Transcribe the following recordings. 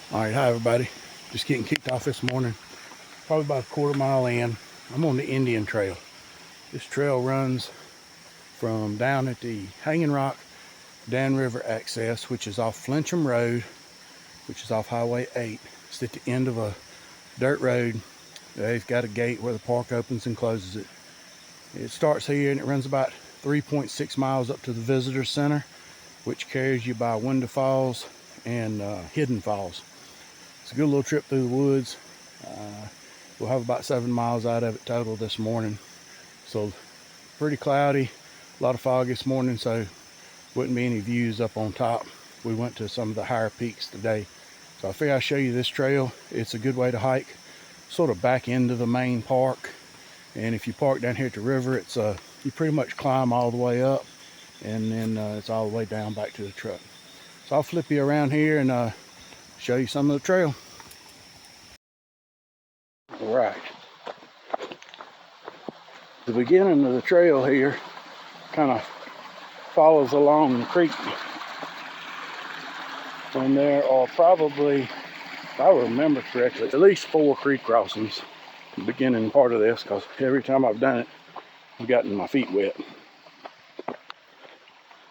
All right, hi everybody. Just getting kicked off this morning. Probably about a quarter mile in. I'm on the Indian Trail. This trail runs from down at the Hanging Rock Dan River access, which is off Flincham Road, which is off Highway 8. It's at the end of a dirt road. They've got a gate where the park opens and closes it. It starts here and it runs about 3.6 miles up to the Visitor Center, which carries you by Window Falls and Hidden Falls. It's a good little trip through the woods. We'll have about 7 miles out of it total this morning. So pretty cloudy, a lot of fog this morning, so wouldn't be any views up on top. We went to some of the higher peaks today. So I figure I'll show you this trail. It's a good way to hike sort of back into the main park. And if you park down here at the river, it's you pretty much climb all the way up and then it's all the way down back to the truck. So I'll flip you around here and show you some of the trail. All right. The beginning of the trail here kind of follows along the creek. And there are probably, if I remember correctly, at least 4 creek crossings the beginning part of this, because every time I've done it, I've gotten my feet wet.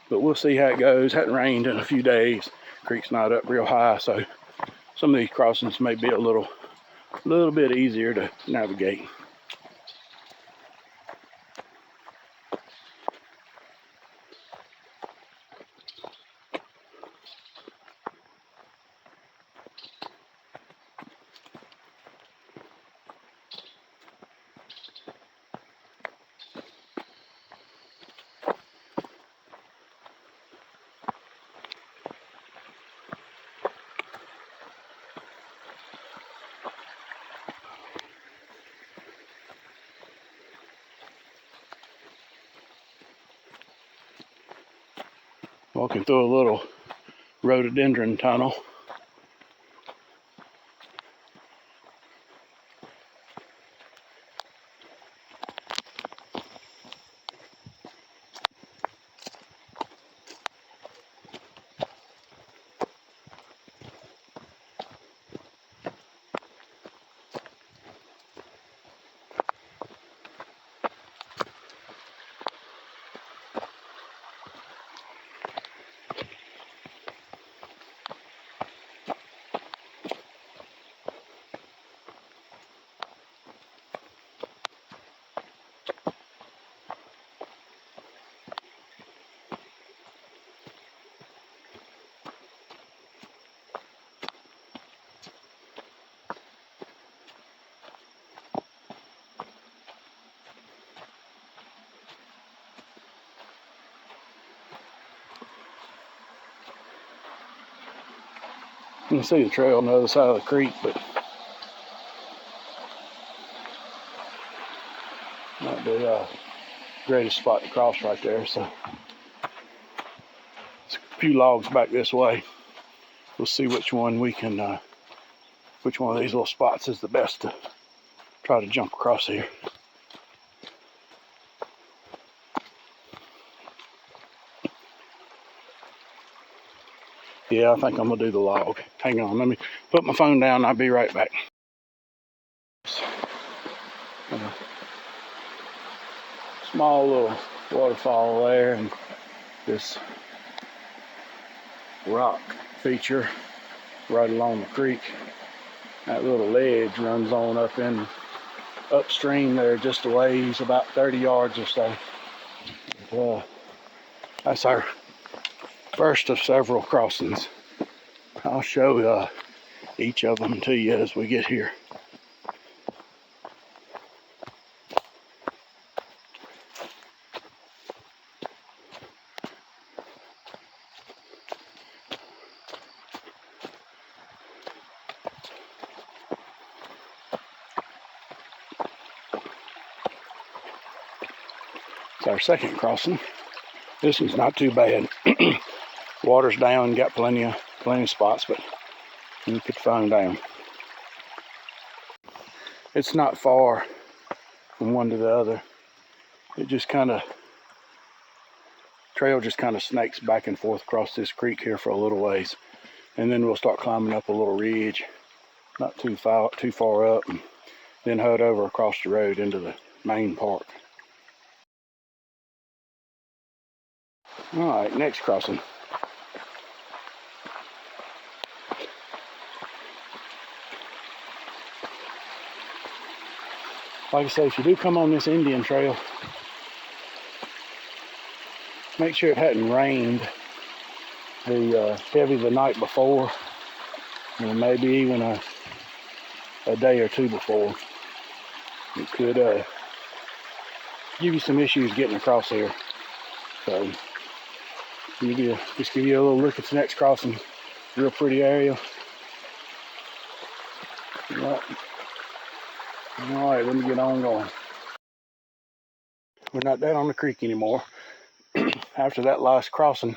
But we'll see how it goes. It hadn't rained in a few days. Creek's not up real high, so some of these crossings may be a little bit easier to navigate. Walking through a little rhododendron tunnel. You can see the trail on the other side of the creek, but not the greatest spot to cross right there. So it's a few logs back this way. We'll see which one we can, which one of these little spots is the best to try to jump across here. Yeah, I think I'm gonna do the log. Hang on, let me put my phone down. I'll be right back. Small little waterfall there, and this rock feature right along the creek. That little ledge runs on up in upstream there just a ways, about 30 yards or so. That's our first of several crossings. I'll show each of them to you as we get here. It's our second crossing. This one's not too bad. Water's down, got plenty of spots, but you can put the phone down. It's not far from one to the other. It just trail just kind of snakes back and forth across this creek here for a little ways. and then we'll start climbing up a little ridge, not too far up, and then head over across the road into the main park. All right, next crossing. Like I say, if you do come on this Indian Trail, make sure it hadn't rained heavy the night before, or maybe even a day or two before. It could give you some issues getting across here. So just give you a little look at the next crossing. Real pretty area. Yep. All right, let me get on going. We're not down on the creek anymore. After that last crossing,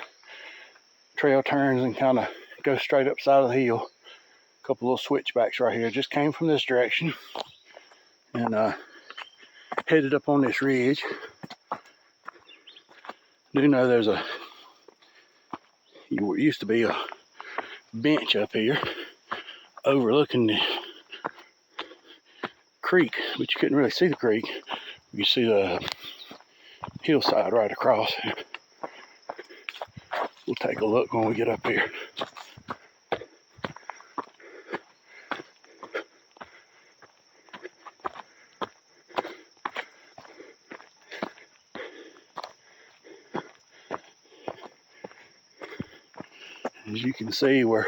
trail turns and kind of goes straight up side of the hill. A couple little switchbacks right here. Just came from this direction and headed up on this ridge. Do know there's used to be a bench up here overlooking the creek, but you couldn't really see the creek. You see the hillside right across. We'll take a look when we get up here. As you can see, we're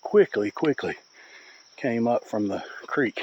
quickly came up from the creek.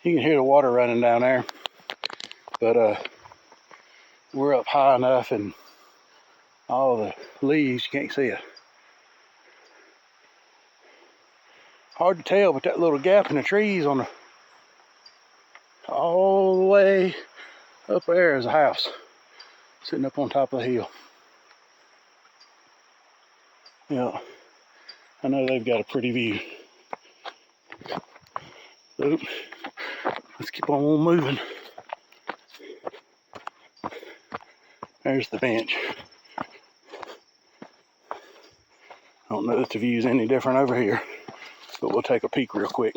You can hear the water running down there, but we're up high enough and all the leaves, you can't see it. Hard to tell, but that little gap in the trees all the way up there is a house sitting up on top of the hill. Yeah, I know they've got a pretty view. Oop. Let's keep on moving. There's the bench. I don't know if the view's any different over here, but we'll take a peek real quick.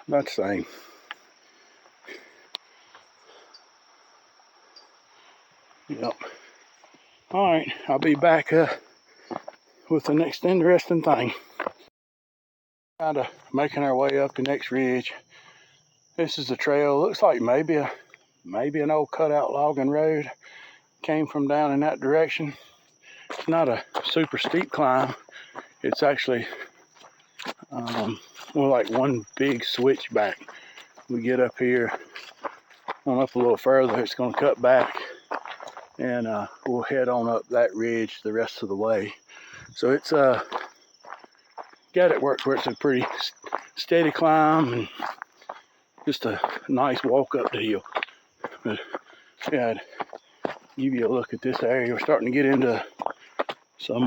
About the same. Yep. All right, I'll be back with the next interesting thing. Kind of making our way up the next ridge. This is the trail. Looks like maybe an old cutout logging road came from down in that direction. It's not a super steep climb. It's actually more like one big switchback. We get up here, on up a little further, it's going to cut back, and we'll head on up that ridge the rest of the way. So it's got it worked where it's a pretty steady climb and just a nice walk up the hill. But yeah, I'd give you a look at this area. We're starting to get into some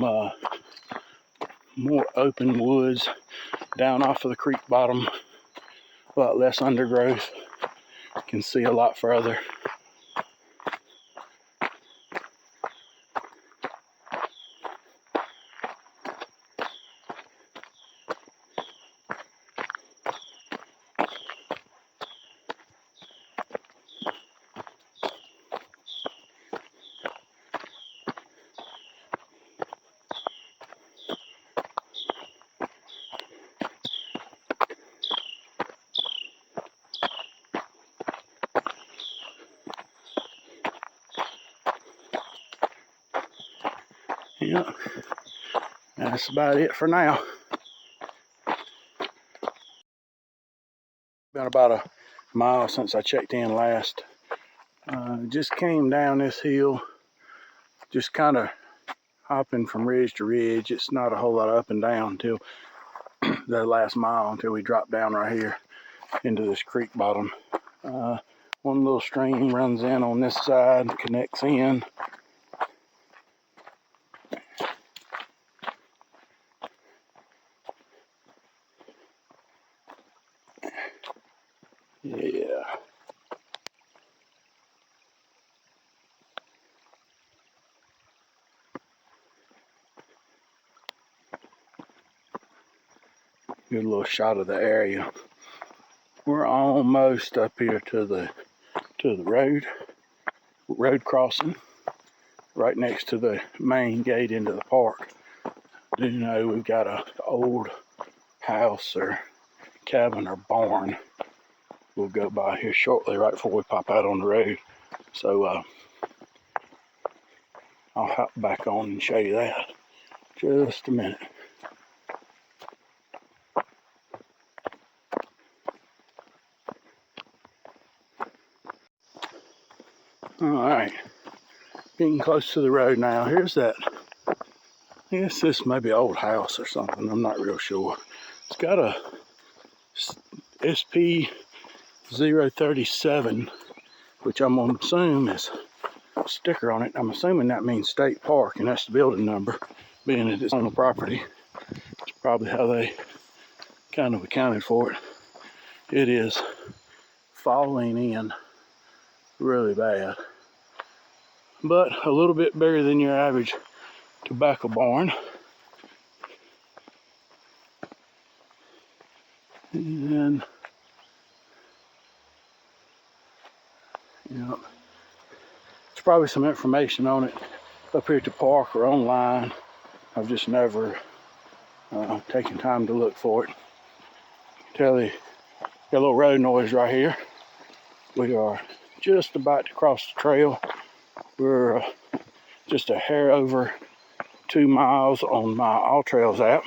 more open woods down off of the creek bottom. A lot less undergrowth. You can see a lot further. Yeah, that's about it for now. Been about a mile since I checked in last. Just came down this hill, just kind of hopping from ridge to ridge. It's not a whole lot of up and down until the last mile, until we drop down right here into this creek bottom. One little stream runs in on this side, connects in. Yeah. Good little shot of the area. We're almost up here to the road crossing, right next to the main gate into the park. You know, we've got an old house or cabin or barn. We'll go by here shortly, right before we pop out on the road. So I'll hop back on and show you that. Just a minute. All right, getting close to the road now. Here's that. I guess this may be an old house or something. I'm not real sure. It's got a SP 037, which I'm gonna assume is a sticker on it. I'm assuming that means state park, and that's the building number, being that it's on the property. It's probably how they kind of accounted for it. It is falling in really bad, but a little bit bigger than your average tobacco barn. And you know, there's probably some information on it up here at the park or online. I've just never taken time to look for it. Tell you, got a little road noise right here. We are just about to cross the trail. We're just a hair over 2 miles on my AllTrails app,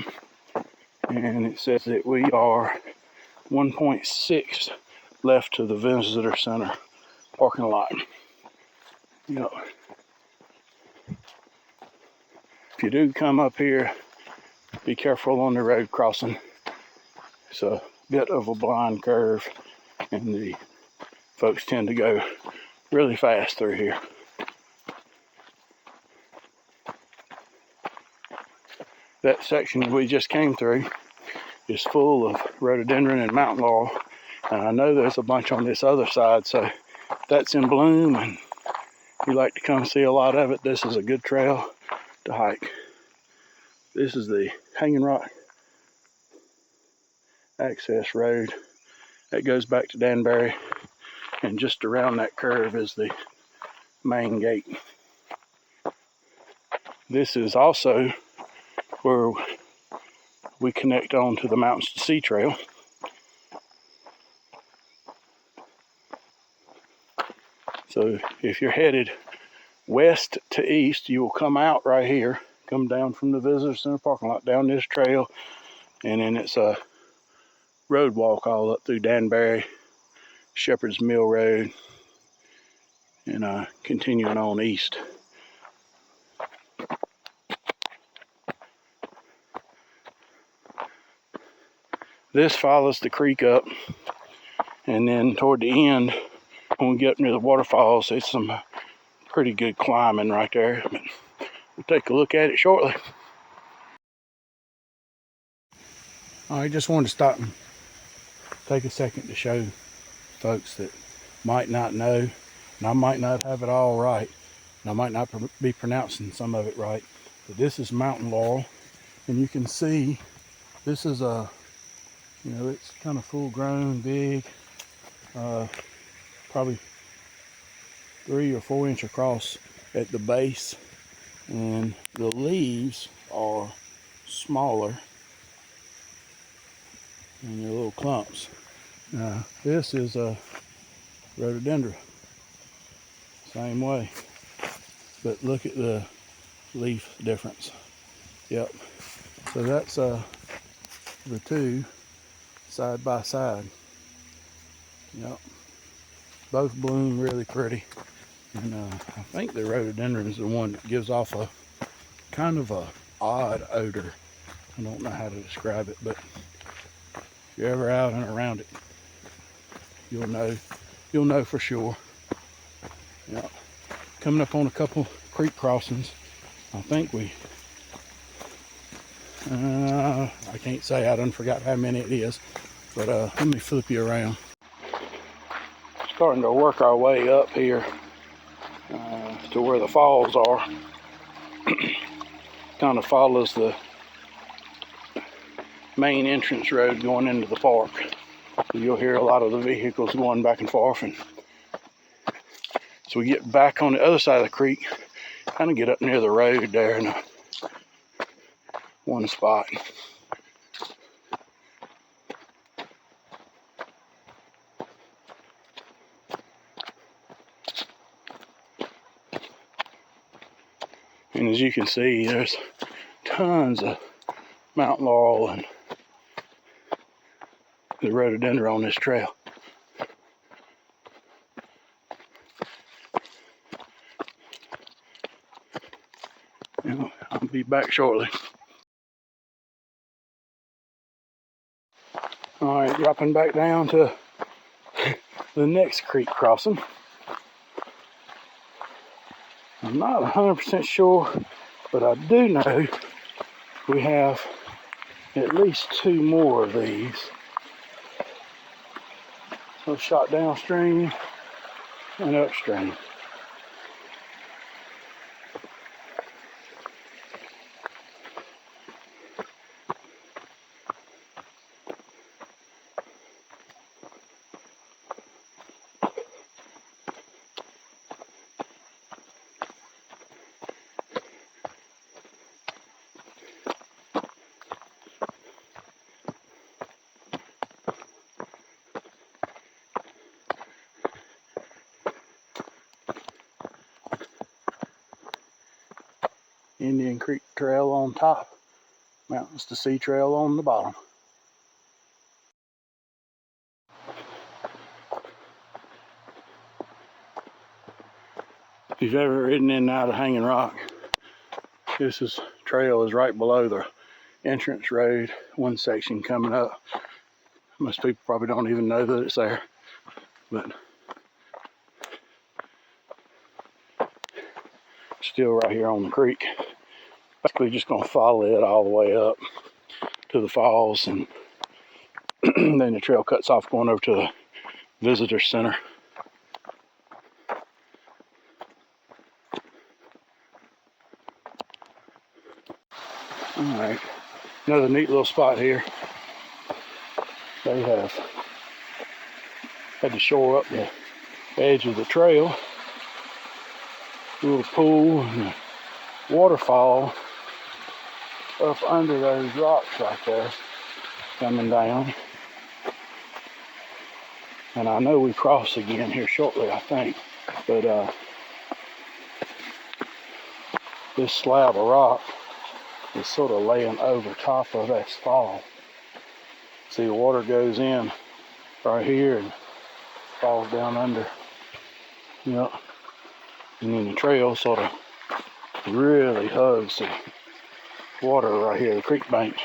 and it says that we are 1.6 left to the visitor center parking lot. You know, if you do come up here, be careful on the road crossing. It's a bit of a blind curve, and the folks tend to go really fast through here. That section we just came through is full of rhododendron and mountain laurel, and I know there's a bunch on this other side, so that's in bloom, and you like to come see a lot of it, this is a good trail to hike. This is the Hanging Rock access road that goes back to Danbury, and just around that curve is the main gate. This is also where we connect on to the Mountains to Sea Trail. So if you're headed west to east, you will come out right here, come down from the visitor center parking lot down this trail, and then it's a road walk all up through Danbury, Shepherd's Mill Road, and continuing on east. This follows the creek up, and then toward the end, when we get up near the waterfalls, it's some pretty good climbing right there. But we'll take a look at it shortly. I just wanted to stop and take a second to show folks that might not know, and I might not have it all right, and I might not be pronouncing some of it right, but this is mountain laurel, and you can see this is it's kind of full grown, big, probably 3 or 4 inch across at the base, and the leaves are smaller and they're little clumps. Now this is a rhododendron, same way, but look at the leaf difference. Yep. So that's the two side by side. Yep. Both bloom really pretty. And I think the rhododendron is the one that gives off a kind of a odd odor. I don't know how to describe it, but if you're ever out and around it, you'll know for sure. Yep. Coming up on a couple creek crossings. I think I can't say, I done forgot how many it is, but let me flip you around. Starting to work our way up here to where the falls are. Kind of follows the main entrance road going into the park. You'll hear a lot of the vehicles going back and forth, and so we get back on the other side of the creek, kind of get up near the road there in one spot. And as you can see, there's tons of mountain laurel and the rhododendron on this trail. I'll be back shortly. All right, dropping back down to the next creek crossing. I'm not 100% sure, but I do know we have at least two more of these. So shot downstream and upstream. Indian Creek Trail on top, Mountains to Sea Trail on the bottom. If you've ever ridden in and out of Hanging Rock, this trail is right below the entrance road, one section coming up. Most people probably don't even know that it's there, but still right here on the creek. Basically just gonna follow it all the way up to the falls, and then the trail cuts off going over to the visitor center. All right, another neat little spot here. They have had to shore up the edge of the trail. A little pool and a waterfall up under those rocks right there coming down. And I know we cross again here shortly, I think, but this slab of rock is sort of laying over top of that fall. See, the water goes in right here and falls down under. Yep. And then the trail sort of really hugs the water right here, the creek bank.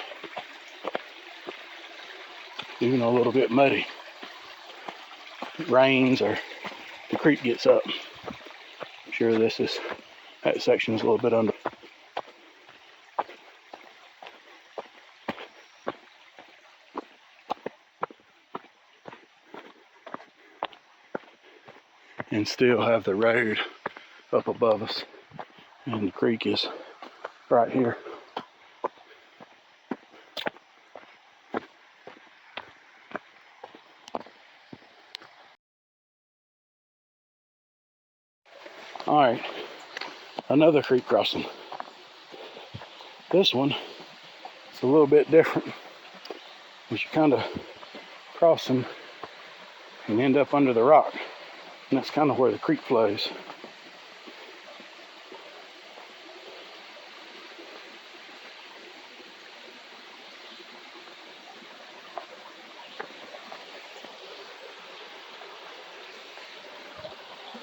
Even a little bit muddy. It rains or the creek gets up. I'm sure that section's a little bit under. And still have the road up above us, and the creek is right here. All right, another creek crossing. This one is a little bit different, because you're kind of crossing and end up under the rock, and that's kind of where the creek flows.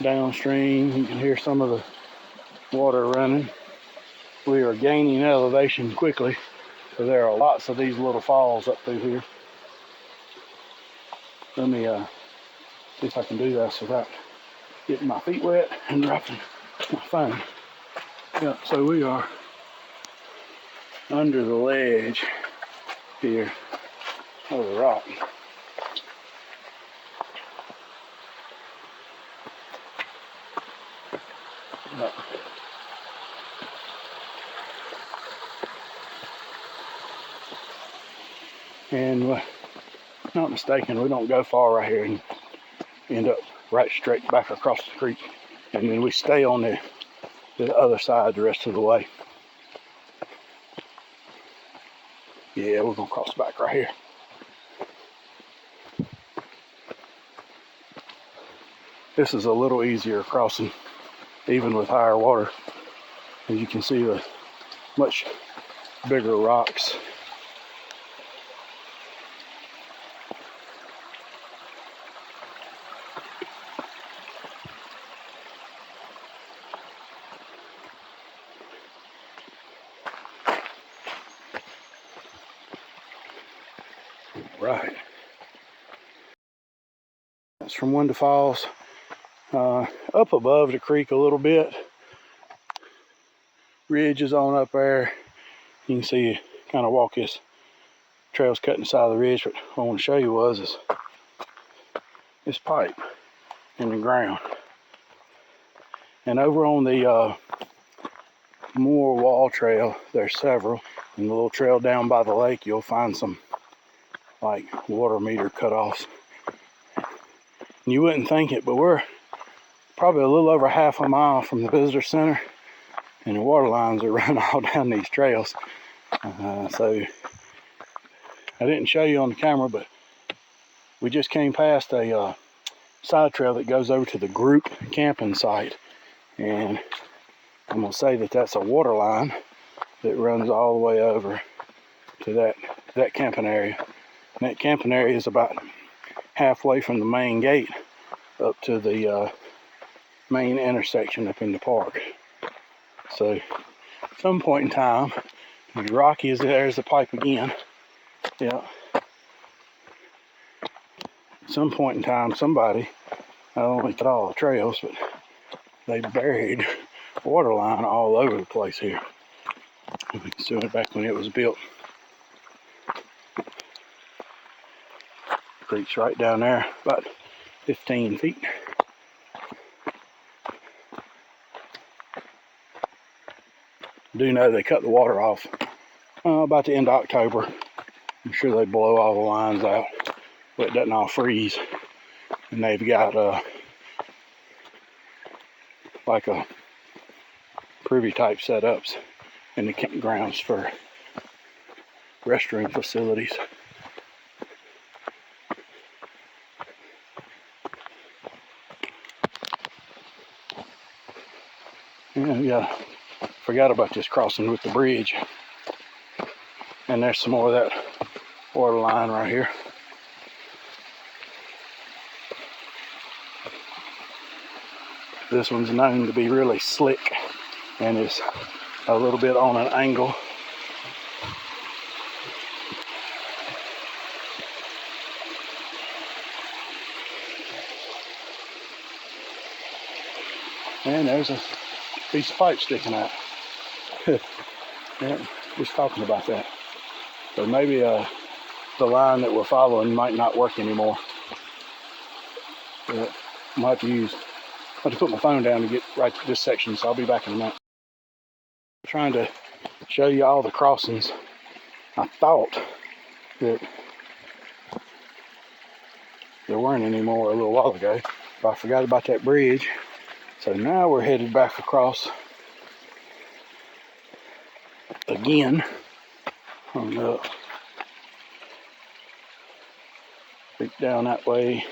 downstream. You can hear some of the water running. We are gaining elevation quickly, so there are lots of these little falls up through here. Let me see if I can do this without getting my feet wet and dropping my phone. Yeah, so we are under the ledge here of the rock. Yeah. And not mistaken, we don't go far right here and end up right straight back across the creek, and then we stay on the other side the rest of the way. Yeah, we're gonna cross back right here. This is a little easier crossing, even with higher water. As you can see, the much bigger rocks. Right. That's from Wonder Falls. Up above the creek a little bit. Ridge is on up there. You can see kind of walk this trail's cutting the side of the ridge, but what I want to show you is this pipe in the ground. And over on the Moore Wall Trail, there's several. And the little trail down by the lake, you'll find some like water meter cutoffs. You wouldn't think it, but we're probably a little over half a mile from the visitor center, and the water lines are running all down these trails. So I didn't show you on the camera, but we just came past a side trail that goes over to the group camping site, and I'm gonna say that that's a water line that runs all the way over to that camping area. And that camping area is about halfway from the main gate up to the main intersection up in the park. So at some point in time, Rocky is there's the pipe again. Yeah. At some point in time, somebody, not only cut all the trails, but they buried water line all over the place here. We can see it back when it was built. Creek's right down there, about 15 feet. I do know they cut the water off about the end of October. I'm sure they blow all the lines out, but it doesn't all freeze. And they've got like a privy type setups in the campgrounds for restroom facilities. Yeah, forgot about this crossing with the bridge. And there's some more of that water line right here. This one's known to be really slick and is a little bit on an angle. And there's a piece of pipe sticking out. Yeah, just talking about that. So maybe the line that we're following might not work anymore. But I might have to put my phone down to get right to this section, so I'll be back in a minute. I'm trying to show you all the crossings. I thought that there weren't any more a little while ago, but I forgot about that bridge. So now we're headed back across again on up. Down that way,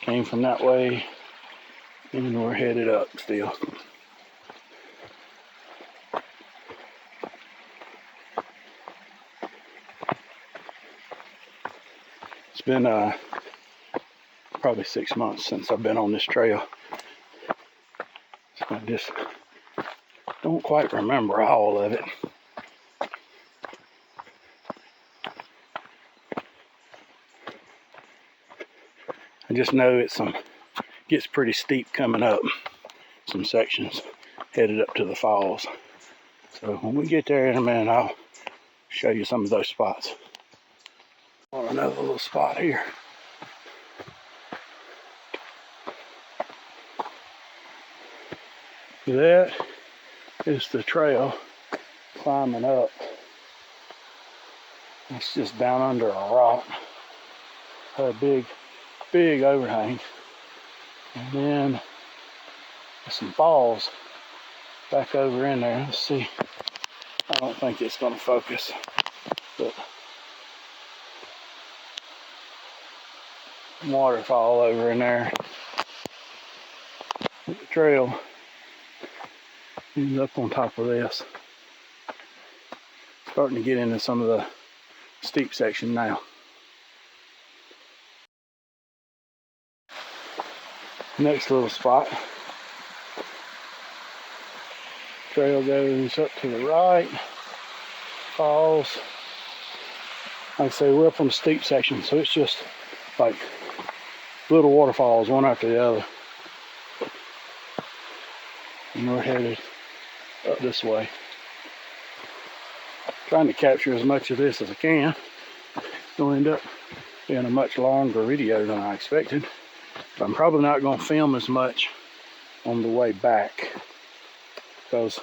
came from that way, and we're headed up still. It's been probably 6 months since I've been on this trail. I just don't quite remember all of it. I just know it gets pretty steep coming up. Some sections headed up to the falls. So when we get there in a minute, I'll show you some of those spots. On another little spot here. That is the trail climbing up. It's just down under a rock. A big overhang. And then there's some falls back over in there. Let's see. I don't think it's going to focus, but waterfall over in there. The trail ends up on top of this. Starting to get into some of the steep section now. Next little spot. Trail goes up to the right. Falls. Like I say, we're up on the steep section, so it's just like little waterfalls one after the other. And we're headed up this way. Trying to capture as much of this as I can. It'll end up being a much longer video than I expected. But I'm probably not going to film as much on the way back, because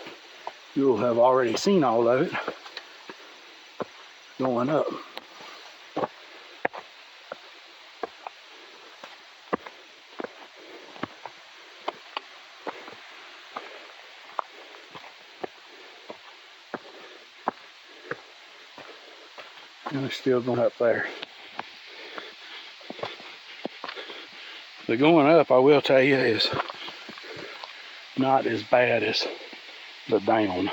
you'll have already seen all of it going up. And they're still going up there. The going up, I will tell you, is not as bad as the down.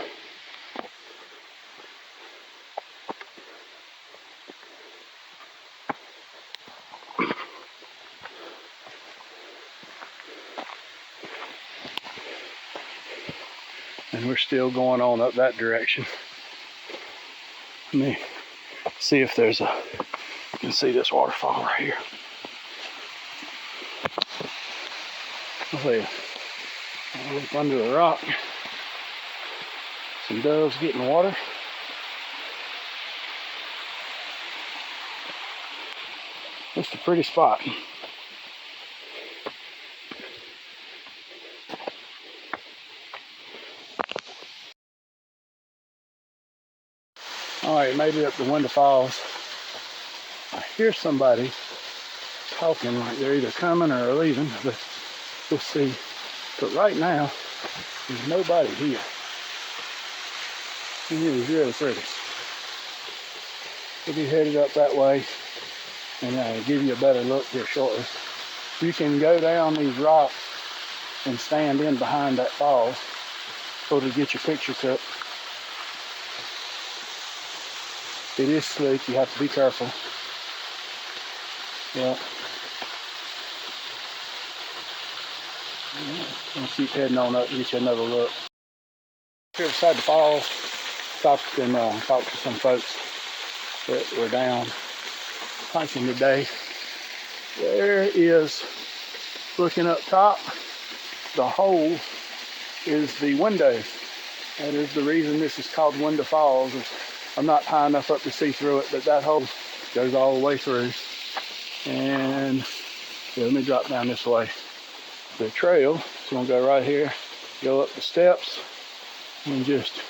And we're still going on up that direction. Let me see if there's you can see this waterfall right here. I'll look under the rock. Some doves getting water. It's a pretty spot. Alright, made it up to Window Falls. I hear somebody talking, like they're either coming or leaving, but we'll see. But right now, there's nobody here. It is really pretty. We'll be headed up that way and I'll give you a better look here shortly. You can go down these rocks and stand in behind that fall so to get your picture took. It is slick, you have to be careful. Yeah. I'll keep heading on up and get you another look. Here beside the falls, talked to some folks that were down hiking today. There is, looking up top, the hole is the window. That is the reason this is called Window Falls. I'm not high enough up to see through it, but that hole goes all the way through. And yeah, let me drop down this way. The trail is going to go right here, go up the steps, and just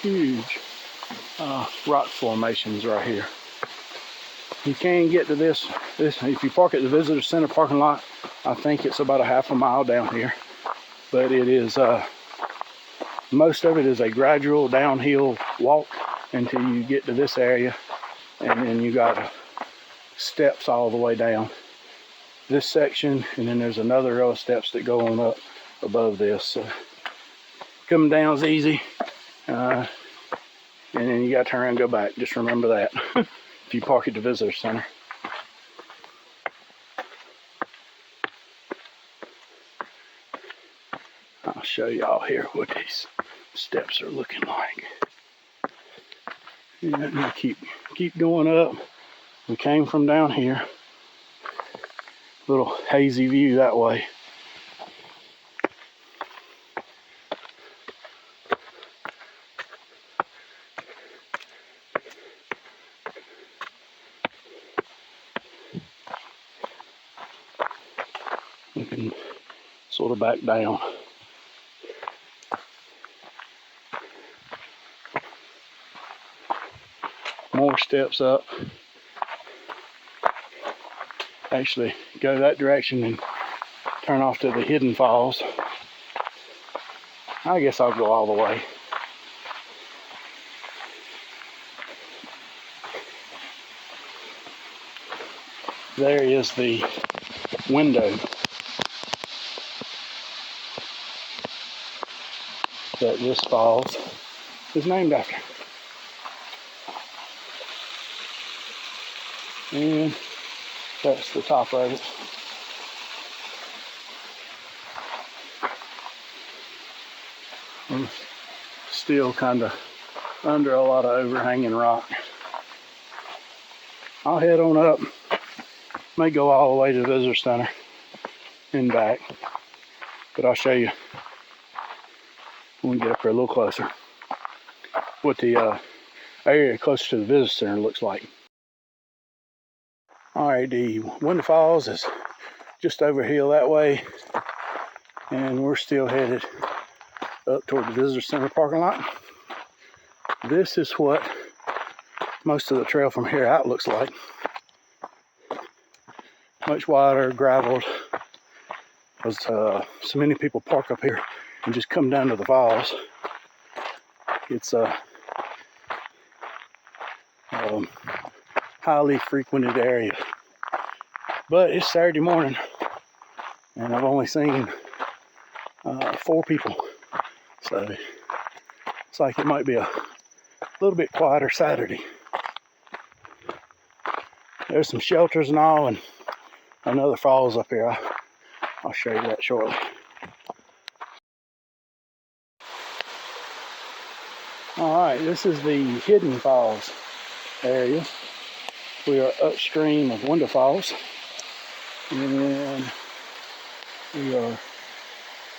huge rock formations right here. You can get to this if you park at the Visitor Center parking lot. I think it's about a half a mile down here, but it is most of it is a gradual downhill walk until you get to this area, and then you got steps all the way down this section, and then there's another row of steps that go on up above this. So coming down is easy, and then you got to turn around and go back. Just remember that if you park at the Visitor Center. I'll show y'all here what these steps are looking like. And I keep going up. We came from down here. Little hazy view that way. We can sort of back down. More steps up. Actually go that direction and turn off to the Hidden Falls. I guess I'll go all the way. There is the window that this falls is named after. And that's the top of it. I'm still kind of under a lot of overhanging rock. I'll head on up. May go all the way to the visitor center and back, but I'll show you when we get up here a little closer what the area closer to the visitor center looks like. Alright, the Window Falls is just over hill that way, and we're still headed up toward the visitor center parking lot. This is what most of the trail from here out looks like. Much wider, graveled, because so many people park up here and just come down to the falls. It's a highly frequented area, but it's Saturday morning and I've only seen 4 people, so it's like it might be a little bit quieter Saturday. There's some shelters and all, and another falls up here. I'll show you that shortly. Alright, this is the Hidden Falls area. We are upstream of Window Falls, and we are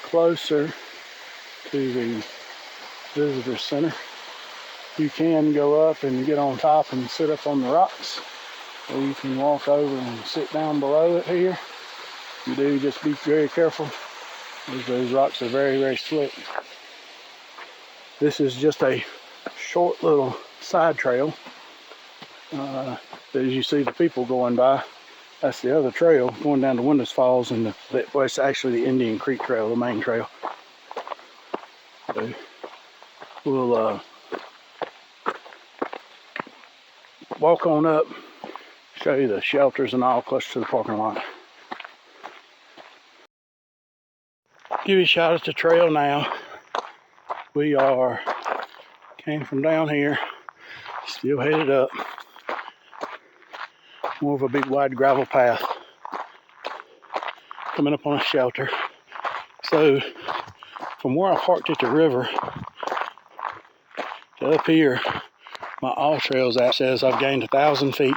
closer to the visitor center. You can go up and get on top and sit up on the rocks, or you can walk over and sit down below it here. You do just be very careful, because those rocks are very, very slick. This is just a short little side trail. As you see the people going by, that's the other trail going down to Window Falls, and well, it's actually the Indian Creek Trail, the main trail. So we'll walk on up, show you the shelters and all close to the parking lot. Give you a shot at the trail now. We came from down here, still headed up. More of a big wide gravel path. Coming up on a shelter. So from where I parked at the river to up here, my All Trails app says I've gained 1,000 feet.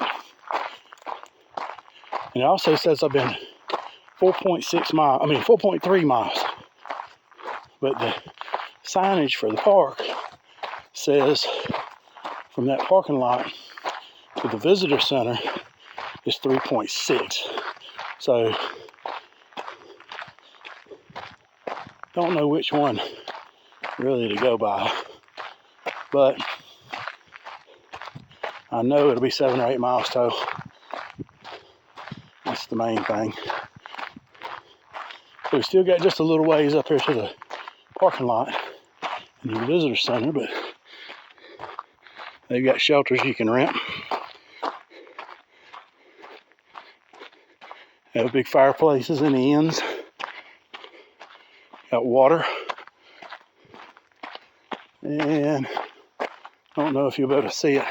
And it also says I've been 4.3 miles. But the signage for the park says from that parking lot to the visitor center is 3.6. So don't know which one really to go by, but I know it'll be 7 or 8 miles total. That's the main thing. So we still got just a little ways up here to the parking lot and the visitor center, but they've got shelters you can rent. Have big fireplaces in the ends. Got water. And I don't know if you'll be able to see it.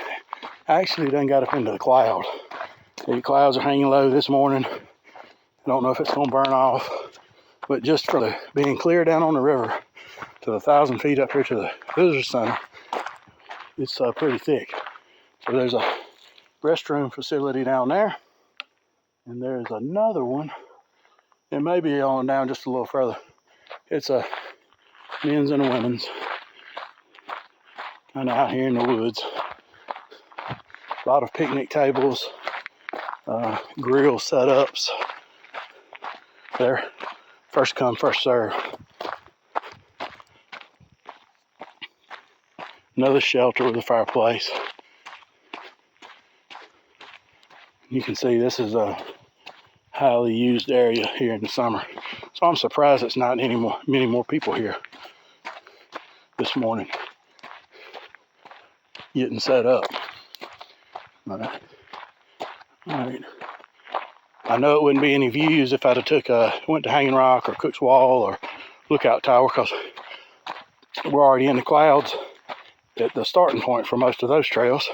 I actually done got up into the cloud. The clouds are hanging low this morning. I don't know if it's going to burn off. But just for being clear down on the river, to the 1,000 feet up here to the visitor center, it's pretty thick. So there's a restroom facility down there, and there's another one. It may be on down just a little further. It's a men's and a women's, kind of out here in the woods. A lot of picnic tables, grill setups. They're first come, first serve. Another shelter with a fireplace. You can see this is a highly used area here in the summer. So I'm surprised it's not many more people here this morning getting set up. All right. I know it wouldn't be any views if I'd have went to Hanging Rock or Cook's Wall or Lookout Tower, because we're already in the clouds at the starting point for most of those trails.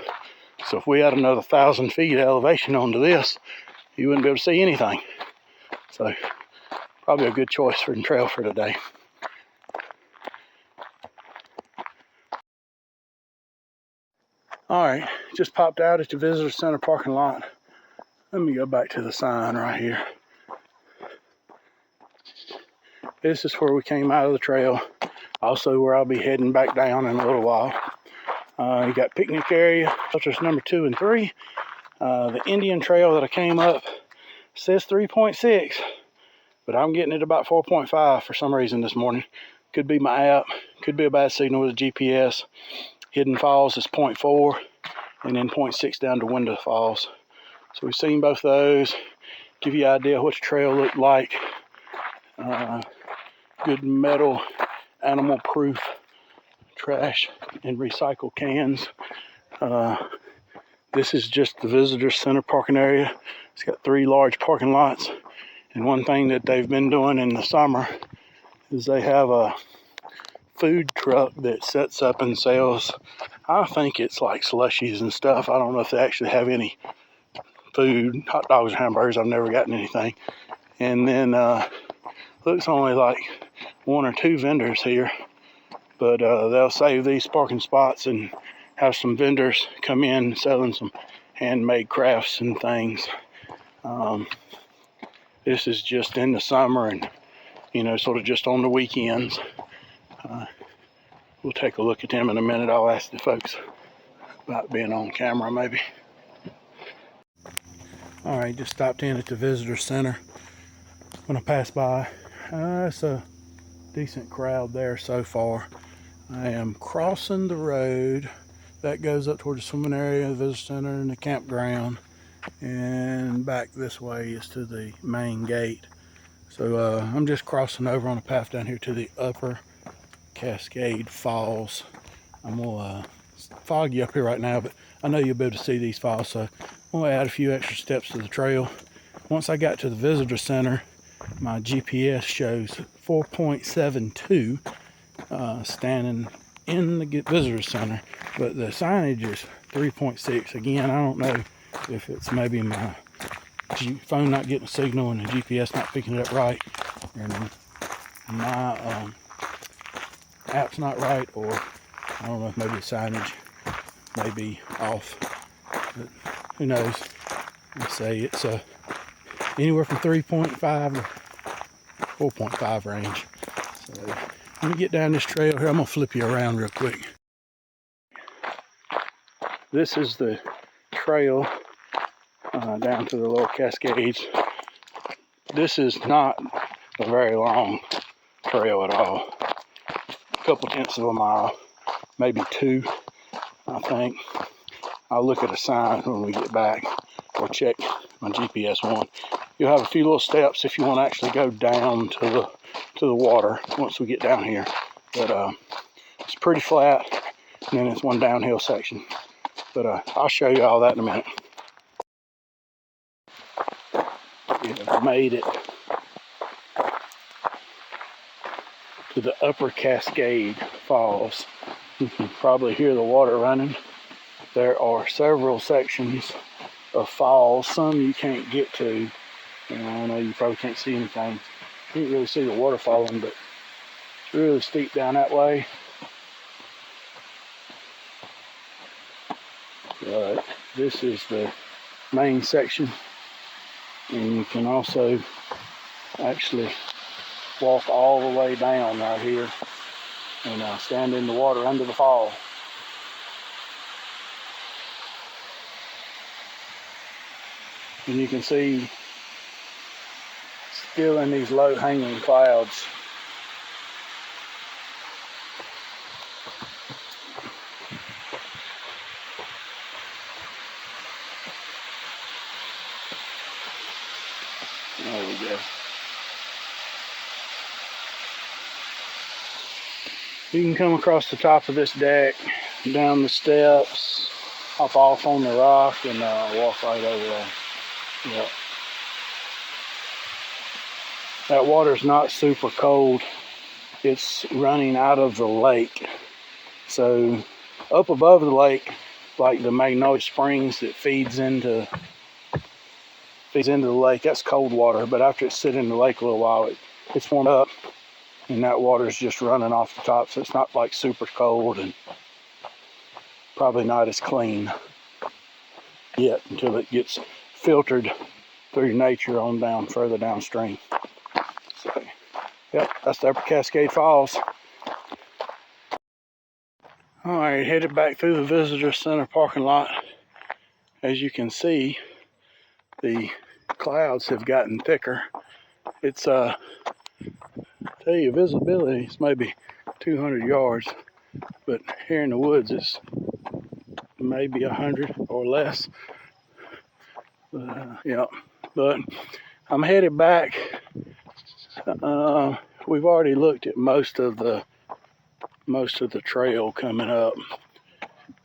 So if we had another 1,000 feet elevation onto this, you wouldn't be able to see anything. So probably a good choice for the trail for today. All right, just popped out at the visitor center parking lot. Let me go back to the sign right here. This is where we came out of the trail. Also where I'll be heading back down in a little while. You got picnic area, shelters number 2 and 3. The Indian Trail that I came up says 3.6, but I'm getting it about 4.5 for some reason this morning. Could be my app, could be a bad signal with the GPS. Hidden Falls is 0.4, and then 0.6 down to Window Falls. So we've seen both those. Give you an idea what the trail looked like. Good metal, animal-proof trash and recycle cans. This is just the visitor center parking area. It's got 3 large parking lots. And one thing that they've been doing in the summer is they have a food truck that sets up and sells, I think it's like slushies and stuff. I don't know if they actually have any food, hot dogs or hamburgers. I've never gotten anything. And then looks only like 1 or 2 vendors here, but they'll save these parking spots and have some vendors come in selling some handmade crafts and things. This is just in the summer and, you know, sort of just on the weekends. We'll take a look at them in a minute. I'll ask the folks about being on camera maybe. All right, just stopped in at the visitor center. When I pass by, it's a decent crowd there so far. I am crossing the road that goes up toward the swimming area, the visitor center, and the campground, and back this way is to the main gate. So I'm just crossing over on a path down here to the Upper Cascade Falls. I'm gonna fog you up here right now, but I know you'll be able to see these falls, so I'm gonna add a few extra steps to the trail. Once I got to the visitor center, my GPS shows 4.72 standing in the visitor center, but the signage is 3.6. Again, I don't know if it's maybe my phone not getting a signal and the GPS not picking it up right, and my app's not right, or I don't know if maybe the signage may be off, but who knows. Let's say it's anywhere from 3.5 to 4.5 range. So let me get down this trail here. I'm gonna flip you around real quick. This is the trail down to the Lower Cascades. This is not a very long trail at all. A couple tenths of a mile, maybe 2, I think. I'll look at a sign when we get back, or check my GPS one. You'll have a few little steps if you want to actually go down to the water once we get down here. But it's pretty flat, and then it's one downhill section. But I'll show you all that in a minute. Yeah, I made it to the Upper Cascade Falls. You can probably hear the water running. There are several sections of falls. Some you can't get to. And I know you probably can't see anything. You can't really see the water falling, but It's really steep down that way. But this is the main section, and you can also actually walk all the way down right here and stand in the water under the fall. And you can see still in these low hanging clouds. There we go. You can come across the top of this deck, down the steps, hop off on the rock, and walk right over there. Yep. That water's not super cold. It's running out of the lake. So up above the lake, like the Magnolia Springs that feeds into the lake, that's cold water. But after it's sitting in the lake a little while, it's warmed up, and that water's just running off the top. So it's not like super cold, and probably not as clean yet until it gets filtered through nature on down further downstream. So, yep, that's the Upper Cascade Falls. All right, headed back through the Visitor Center parking lot. As you can see, the clouds have gotten thicker. It's tell you, visibility is maybe 200 yards, but here in the woods it's maybe 100 or less. Yeah, but I'm headed back. We've already looked at most of the trail coming up.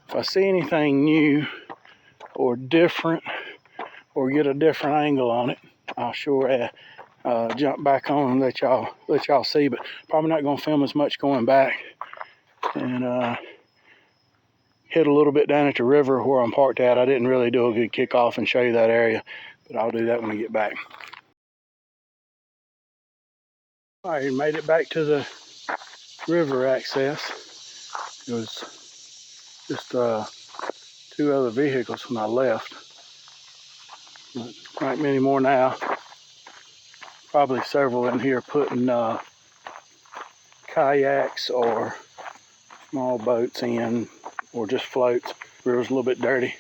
If I see anything new or different or get a different angle on it, I'll sure jump back on and let y'all see. But probably not going to film as much going back, and hit a little bit down at the river where I'm parked at. I didn't really do a good kickoff and show you that area, but I'll do that when I get back. All right, made it back to the river access. It was just 2 other vehicles when I left. But not many more now. Probably several in here putting kayaks or small boats in, or just floats. The river's a little bit dirty.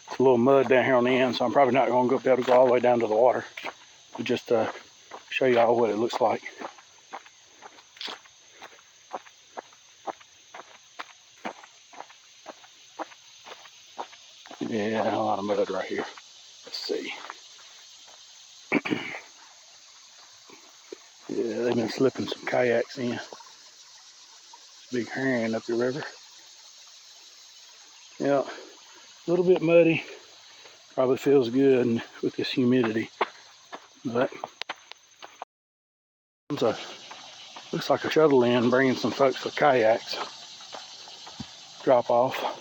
It's a little mud down here on the end, so I'm probably not going to be able to go all the way down to the water. But just show y'all what it looks like. Yeah, a lot of mud right here. Let's see. Yeah, they've been slipping some kayaks in. Big herring up the river. Yeah, a little bit muddy. Probably feels good with this humidity. But looks like a shuttle in bringing some folks with kayaks. Drop off.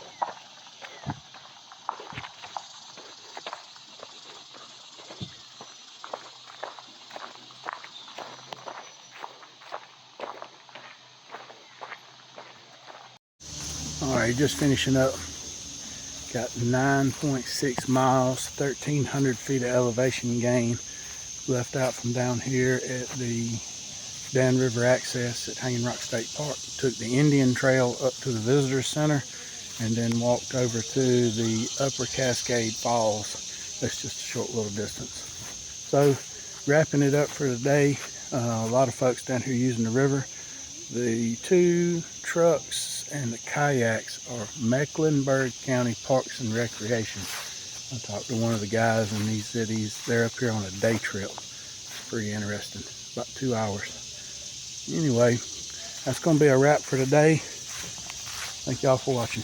All right, just finishing up. Got 9.6 miles, 1,300 feet of elevation gain left out from down here at the Dan River access at Hanging Rock State Park. Took the Indian Trail up to the Visitor Center and then walked over to the Upper Cascade Falls. That's just a short little distance. So wrapping it up for today. A lot of folks down here using the river. The 2 trucks and the kayaks are Mecklenburg County Parks and Recreation. I talked to one of the guys and he said they're up here on a day trip. Pretty interesting. About 2 hours. Anyway, that's going to be a wrap for today. Thank y'all for watching.